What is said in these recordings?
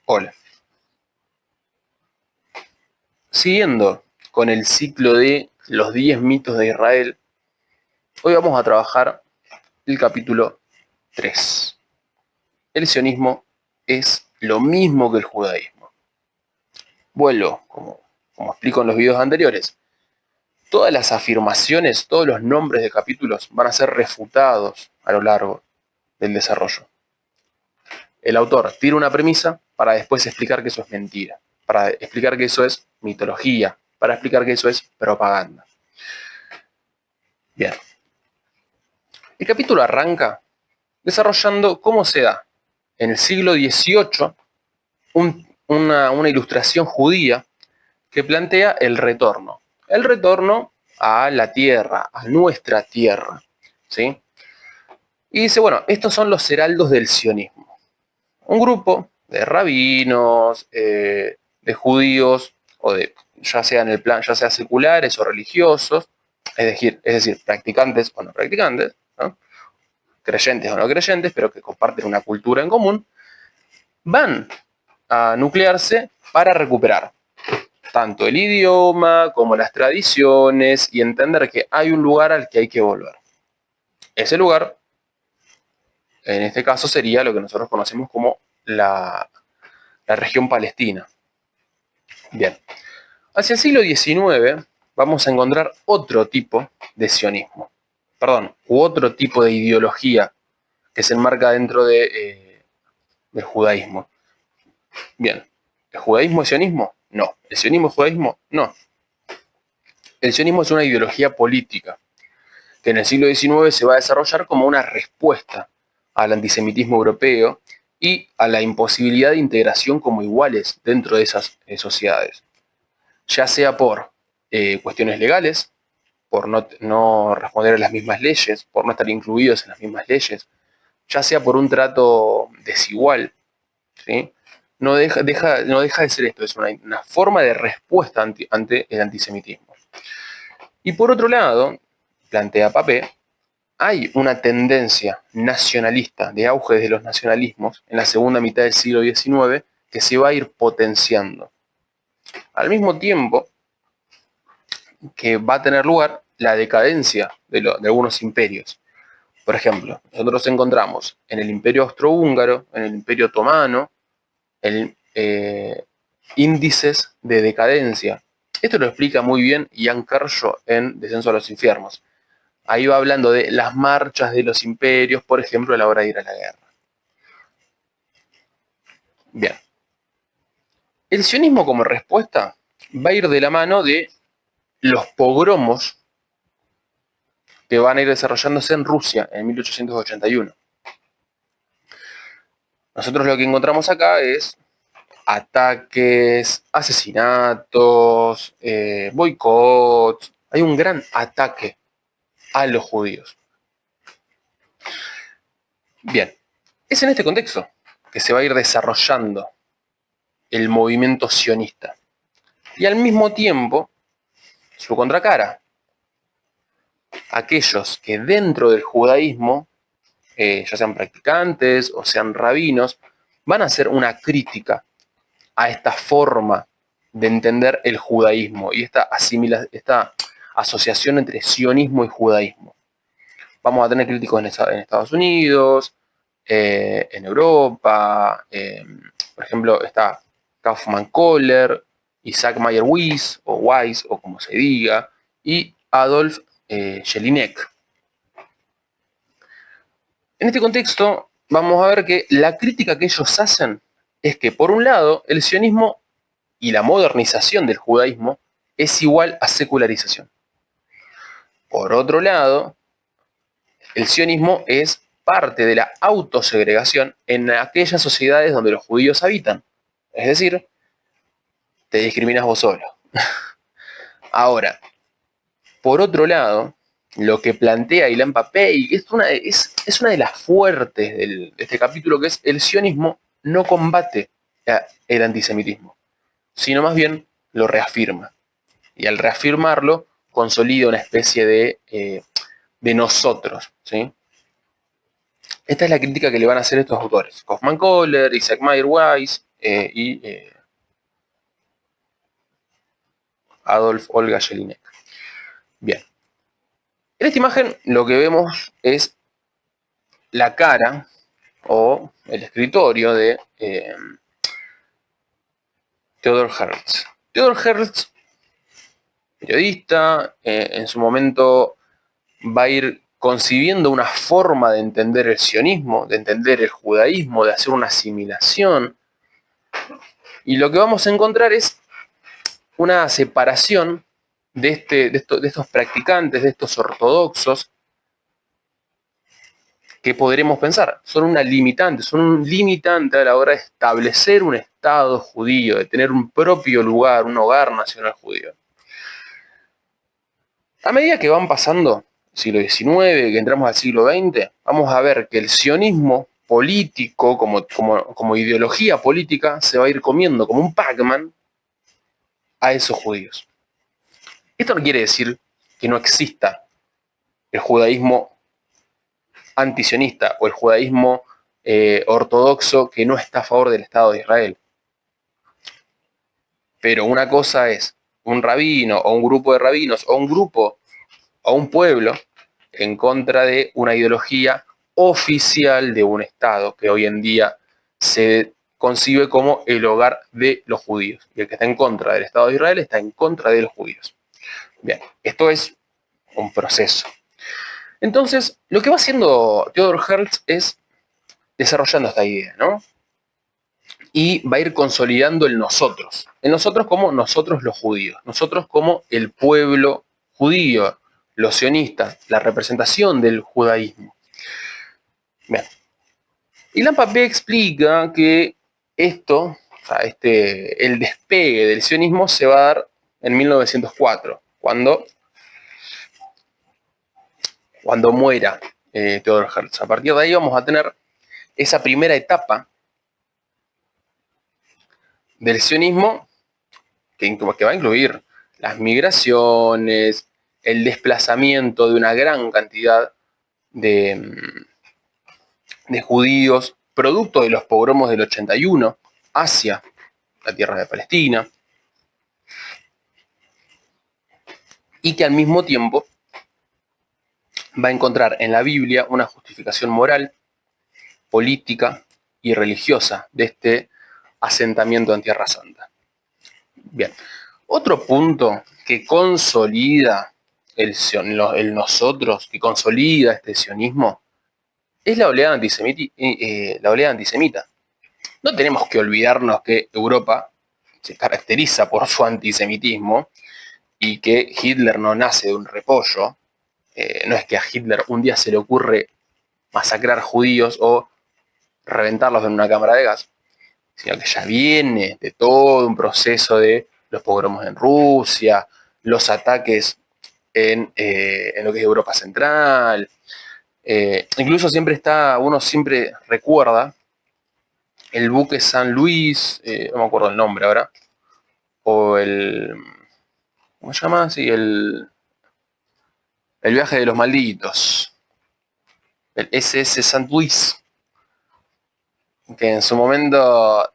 Hola. Siguiendo con el ciclo de los 10 mitos de Israel, hoy vamos a trabajar el capítulo 3. El sionismo es lo mismo que el judaísmo. Vuelvo, como explico en los videos anteriores, todas las afirmaciones, todos los nombres de capítulos van a ser refutados a lo largo del desarrollo. El autor tira una premisa para después explicar que eso es mentira, para explicar que eso es mitología, para explicar que eso es propaganda. Bien. El capítulo arranca desarrollando cómo se da en el siglo XVIII una ilustración judía que plantea el retorno. El retorno a la tierra, a nuestra tierra. ¿Sí? Y dice, bueno, estos son los heraldos del sionismo. Un grupo de rabinos, de judíos, o de ya sea en el plan, ya sea seculares o religiosos, es decir, practicantes o no practicantes, ¿no? Creyentes o no creyentes, pero que comparten una cultura en común, van a nuclearse para recuperar tanto el idioma como las tradiciones y entender que hay un lugar al que hay que volver. Ese lugar, en este caso, sería lo que nosotros conocemos como la región palestina. Bien, hacia el siglo XIX vamos a encontrar otro tipo de sionismo, u otro tipo de ideología que se enmarca dentro del judaísmo. Bien, ¿el judaísmo es sionismo? No. ¿El sionismo es judaísmo? No. El sionismo es una ideología política que en el siglo XIX se va a desarrollar como una respuesta al antisemitismo europeo y a la imposibilidad de integración como iguales dentro de esas sociedades, ya sea por cuestiones legales, por no responder a las mismas leyes, por no estar incluidos en las mismas leyes, ya sea por un trato desigual, ¿sí? No deja de ser esto, es una forma de respuesta ante el antisemitismo. Y por otro lado, plantea Papé, hay una tendencia nacionalista de auge de los nacionalismos en la segunda mitad del siglo XIX que se va a ir potenciando. Al mismo tiempo que va a tener lugar la decadencia de algunos imperios. Por ejemplo, nosotros encontramos en el Imperio Austrohúngaro, en el Imperio Otomano, índices de decadencia. Esto lo explica muy bien Ian Kershaw en Descenso a los Infiernos. Ahí va hablando de las marchas de los imperios, por ejemplo, a la hora de ir a la guerra. Bien. El sionismo como respuesta va a ir de la mano de los pogromos que van a ir desarrollándose en Rusia en 1881. Nosotros lo que encontramos acá es ataques, asesinatos, boicots. Hay un gran ataque a los judíos. Bien, es en este contexto que se va a ir desarrollando el movimiento sionista. Y al mismo tiempo, su contracara, aquellos que dentro del judaísmo, ya sean practicantes o sean rabinos, van a hacer una crítica a esta forma de entender el judaísmo y esta asociación entre sionismo y judaísmo. Vamos a tener críticos en Estados Unidos, en Europa, por ejemplo, está Kaufman Kohler, Isaac Mayer Weiss, o como se diga, y Adolf Jelinek. En este contexto, vamos a ver que la crítica que ellos hacen es que, por un lado, el sionismo y la modernización del judaísmo es igual a secularización. Por otro lado, el sionismo es parte de la autosegregación en aquellas sociedades donde los judíos habitan. Es decir, te discriminas vos solo. Ahora, por otro lado, lo que plantea Ilan Pappé es una de las fuertes de este capítulo, que es el sionismo no combate el antisemitismo, sino más bien lo reafirma. Y al reafirmarlo, consolida una especie de nosotros, ¿sí? Esta es la crítica que le van a hacer estos autores. Kaufman Kohler, Isaac Mayer Weiss, y Adolf Olga Jelinek. Bien. En esta imagen lo que vemos es la cara o el escritorio de Theodor Herzl. Theodor Herzl, periodista, en su momento va a ir concibiendo una forma de entender el sionismo, de entender el judaísmo, de hacer una asimilación. Y lo que vamos a encontrar es una separación de estos practicantes, de estos ortodoxos, que podremos pensar, son un limitante a la hora de establecer un Estado judío, de tener un propio lugar, un hogar nacional judío. A medida que van pasando el siglo XIX, que entramos al siglo XX, vamos a ver que el sionismo político, como ideología política, se va a ir comiendo como un Pac-Man a esos judíos. Esto no quiere decir que no exista el judaísmo antisionista o el judaísmo ortodoxo que no está a favor del Estado de Israel. Pero una cosa es un rabino o un grupo de rabinos o un grupo o un pueblo en contra de una ideología oficial de un Estado que hoy en día se concibe como el hogar de los judíos. Y el que está en contra del Estado de Israel está en contra de los judíos. Bien, esto es un proceso. Entonces, lo que va haciendo Theodor Herzl es desarrollando esta idea, ¿no? Y va a ir consolidando el nosotros. El nosotros como nosotros los judíos. Nosotros como el pueblo judío, los sionistas, la representación del judaísmo. Bien. Ilan Pappé explica que esto, o sea, el despegue del sionismo se va a dar en 1904, cuando muera Theodor Herzl. A partir de ahí vamos a tener esa primera etapa del sionismo que va a incluir las migraciones, el desplazamiento de una gran cantidad de judíos, producto de los pogromos del 81, hacia la tierra de Palestina, y que al mismo tiempo va a encontrar en la Biblia una justificación moral, política y religiosa de este asentamiento en Tierra Santa. Bien, otro punto que consolida el nosotros, que consolida este sionismo, es la oleada antisemita. No tenemos que olvidarnos que Europa se caracteriza por su antisemitismo y que Hitler no nace de un repollo. No es que a Hitler un día se le ocurre masacrar judíos o reventarlos en una cámara de gas, sino que ya viene de todo un proceso de los pogromos en Rusia, los ataques en lo que es Europa Central. Incluso uno siempre recuerda el buque San Luis, no me acuerdo el nombre ahora, o ¿cómo se llama? Sí, el viaje de los malditos, el SS San Luis, que en su momento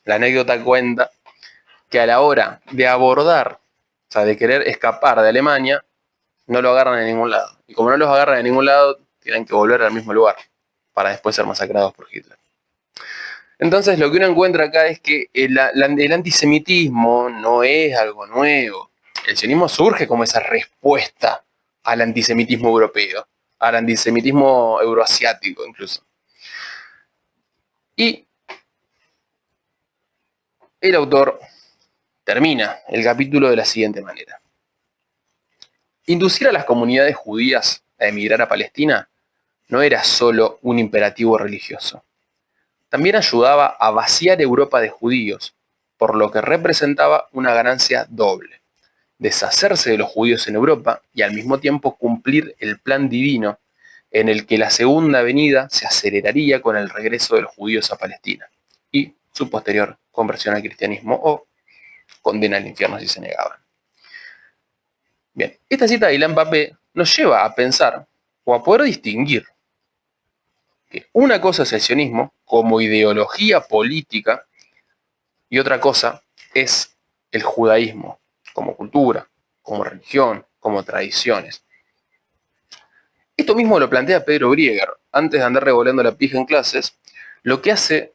la anécdota cuenta que a la hora de abordar, o sea, de querer escapar de Alemania, no lo agarran en ningún lado. Y como no los agarran en ningún lado, tienen que volver al mismo lugar para después ser masacrados por Hitler. Entonces lo que uno encuentra acá es que el antisemitismo no es algo nuevo. El sionismo surge como esa respuesta al antisemitismo europeo, al antisemitismo euroasiático incluso. Y el autor termina el capítulo de la siguiente manera. Inducir a las comunidades judías a emigrar a Palestina no era solo un imperativo religioso. También ayudaba a vaciar Europa de judíos, por lo que representaba una ganancia doble: deshacerse de los judíos en Europa y al mismo tiempo cumplir el plan divino en el que la segunda venida se aceleraría con el regreso de los judíos a Palestina y su posterior conversión al cristianismo o condena al infierno si se negaban. Bien, esta cita de Ilan Pappé nos lleva a pensar o a poder distinguir que una cosa es el sionismo como ideología política y otra cosa es el judaísmo como cultura, como religión, como tradiciones. Esto mismo lo plantea Pedro Brieger. Antes de andar revolviendo la pija en clases, lo que hace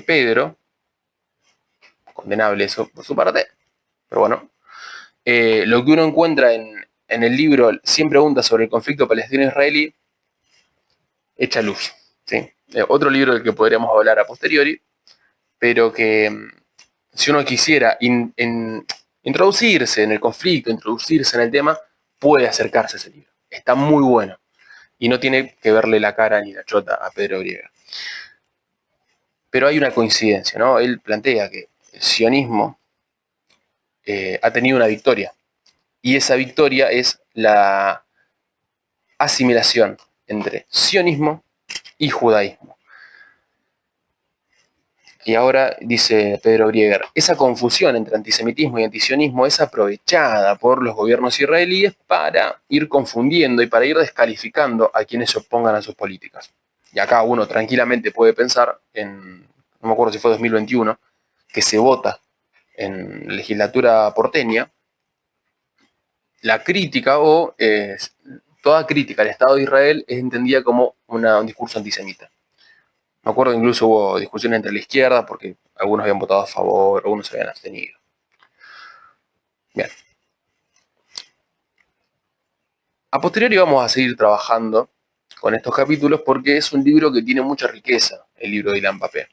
Pedro, condenable eso por su parte, pero bueno, lo que uno encuentra en el libro 100 preguntas sobre el conflicto palestino-israelí, echa luz. ¿Sí? Otro libro del que podríamos hablar a posteriori, pero que si uno quisiera introducirse en el conflicto, introducirse en el tema, puede acercarse a ese libro. Está muy bueno. Y no tiene que verle la cara ni la chota a Pedro Brieger. Pero hay una coincidencia, ¿no? Él plantea que el sionismo ha tenido una victoria. Y esa victoria es la asimilación entre sionismo y judaísmo. Y ahora dice Pedro Brieger, esa confusión entre antisemitismo y antisionismo es aprovechada por los gobiernos israelíes para ir confundiendo y para ir descalificando a quienes se opongan a sus políticas. Y acá uno tranquilamente puede pensar en, no me acuerdo si fue 2021, que se vota en la legislatura porteña la crítica o toda crítica al Estado de Israel es entendida como un discurso antisemita. Me acuerdo que incluso hubo discusiones entre la izquierda porque algunos habían votado a favor, algunos se habían abstenido. Bien. A posteriori vamos a seguir trabajando con estos capítulos porque es un libro que tiene mucha riqueza, el libro de Ilan Pappé.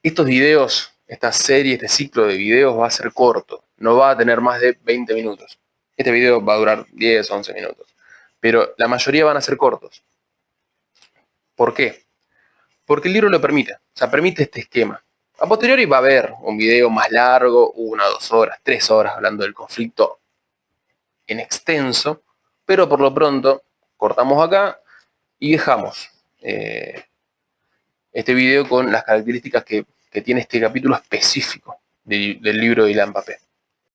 Estos videos, esta serie, este ciclo de videos va a ser corto, no va a tener más de 20 minutos. Este video va a durar 10, 11 minutos, pero la mayoría van a ser cortos. ¿Por qué? Porque el libro lo permite, o sea, permite este esquema. A posteriori va a haber un video más largo, 1, 2 horas, 3 horas hablando del conflicto en extenso, pero por lo pronto cortamos acá y dejamos este video con las características que tiene este capítulo específico del libro de Ilan Pappé.